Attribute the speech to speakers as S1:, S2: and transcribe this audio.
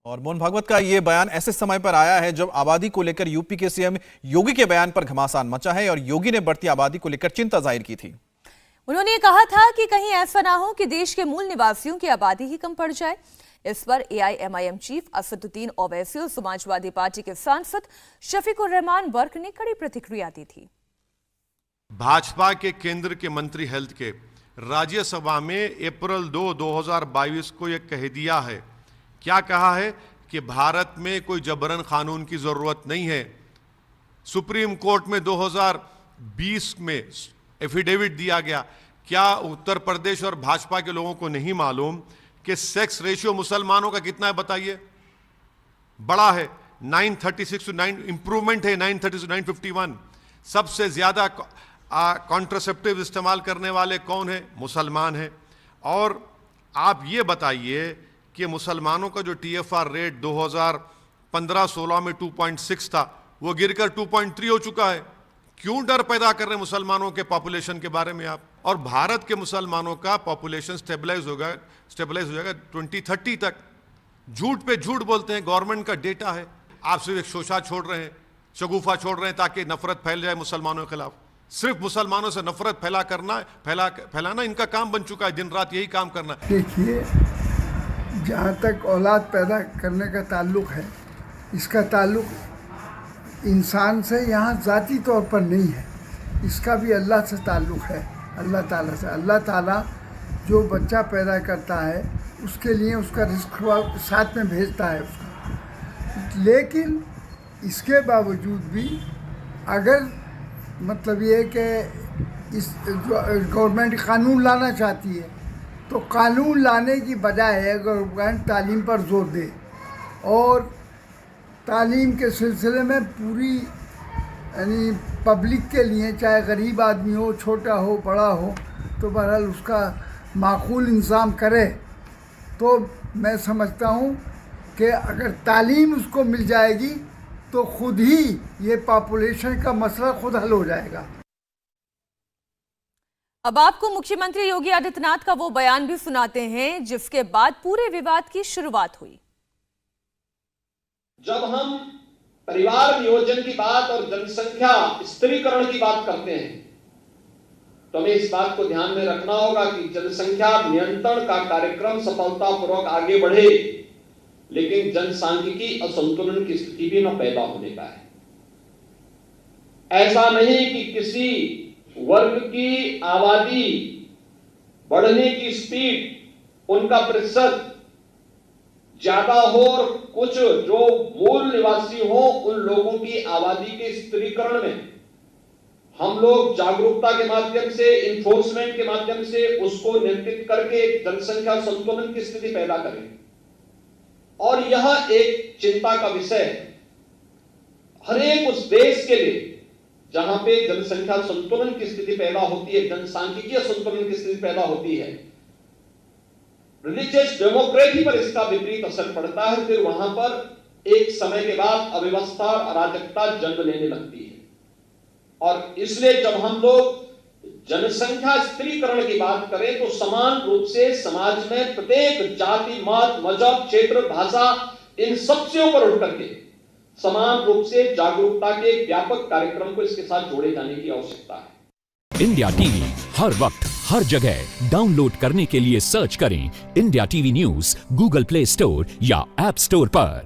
S1: और मोहन भागवत का ये बयान ऐसे समय पर आया है जब आबादी को लेकर यूपी के सीएम योगी के बयान पर घमासान मचा है और योगी ने बढ़ती आबादी को लेकर चिंता जाहिर की थी।
S2: उन्होंने ये कहा था कि कहीं ऐसा ना हो कि देश के मूल निवासियों की आबादी ही कम पड़ जाए। इस पर एआईएमआईएम चीफ असदुद्दीन ओवैसी और समाजवादी पार्टी के सांसद शफीकुर रहमान वर्क ने कड़ी प्रतिक्रिया दी थी।
S3: भाजपा के केंद्र के मंत्री हेल्थ के राज्यसभा में अप्रैल 2, 2022 को यह कह दिया है। क्या कहा है कि भारत में कोई जबरन कानून की जरूरत नहीं है। सुप्रीम कोर्ट में 2020 में एफिडेविट दिया गया। क्या उत्तर प्रदेश और भाजपा के लोगों को नहीं मालूम कि सेक्स रेशियो मुसलमानों का कितना है? बताइए। बड़ा है, 936 to 9, इंप्रूवमेंट है 930 to 951। सबसे ज्यादा कॉन्ट्रासेप्टिव इस्तेमाल करने वाले कौन है? मुसलमान है। और आप ये बताइए कि मुसलमानों का जो टीएफआर रेट 2015-16 में 2.6 था, वो गिरकर 2.3 हो चुका है। क्यों डर पैदा कर रहे हैं मुसलमानों के पॉपुलेशन के बारे में आप? और भारत के मुसलमानों का पॉपुलेशन स्टेबलाइज हो जाएगा 2030 तक। झूठ पे झूठ बोलते हैं, गवर्नमेंट का डेटा है। आप सिर्फ एक शोशा छोड़ रहे हैं, शगुफा छोड़ रहे हैं ताकि नफरत फैल जाए मुसलमानों के खिलाफ। सिर्फ मुसलमानों से नफरत फैलाना इनका काम बन चुका है। दिन रात यही काम करना।
S4: देखिए, जहाँ तक औलाद पैदा करने का ताल्लुक़ है, इसका ताल्लुक़ इंसान से यहाँ ज़ाती तौर पर नहीं है। इसका भी अल्लाह से ताल्लुक़ है, अल्लाह ताला से। अल्लाह ताला जो बच्चा पैदा करता है उसके लिए उसका रिस्क साथ में भेजता है उसका। लेकिन इसके बावजूद भी अगर मतलब ये कि इस गवर्नमेंट कानून लाना चाहती है तो कानून लाने की बजाय गवर्नमेंट तालीम पर जोर दे और तालीम के सिलसिले में पूरी यानी पब्लिक के लिए, चाहे गरीब आदमी हो, छोटा हो, बड़ा हो, तो बहरहाल उसका माकूल इंतज़ाम करे। तो मैं समझता हूँ कि अगर तालीम उसको मिल जाएगी तो खुद ही ये पॉपुलेशन का मसला खुद हल हो जाएगा।
S2: अब आपको मुख्यमंत्री योगी आदित्यनाथ का वो बयान भी सुनाते हैं जिसके बाद पूरे विवाद की शुरुआत हुई।
S5: जब हम परिवार नियोजन की बात और जनसंख्या स्त्रीकरण की बात करते हैं तो हमें इस बात को ध्यान में रखना होगा कि जनसंख्या नियंत्रण का कार्यक्रम सफलतापूर्वक आगे बढ़े, लेकिन जनसांख्यिकी असंतुलन की स्थिति भी न पैदा होने का है। ऐसा नहीं कि किसी वर्ग की आबादी बढ़ने की स्पीड, उनका प्रतिशत ज्यादा हो और कुछ जो मूल निवासी हो उन लोगों की आबादी के स्त्रीकरण में हम लोग जागरूकता के माध्यम से, इन्फोर्समेंट के माध्यम से उसको नियंत्रित करके जनसंख्या संतुलन की स्थिति पैदा करें। और यह एक चिंता का विषय है हर एक उस देश के लिए जहां पे जनसंख्या संतुलन की स्थिति पैदा होती है, जनसांख्यिकीय संतुलन की स्थिति पैदा होती है। रिलीजियस डेमोक्रेसी पर इसका विपरीत असर पड़ता है। फिर वहां पर एक समय के बाद अव्यवस्था और अराजकता जन्म लेने लगती है। और इसलिए जब हम लोग जनसंख्या स्त्रीकरण की बात करें तो समान रूप से समाज में प्रत्येक जाति, मत, मजहब, क्षेत्र, भाषा, इन सब से ऊपर उठ करके समान रूप से जागरूकता के व्यापक कार्यक्रम को इसके साथ जोड़े जाने की आवश्यकता है।
S6: इंडिया टीवी हर वक्त हर जगह डाउनलोड करने के लिए सर्च करें India TV news Google play store या ऐप स्टोर पर।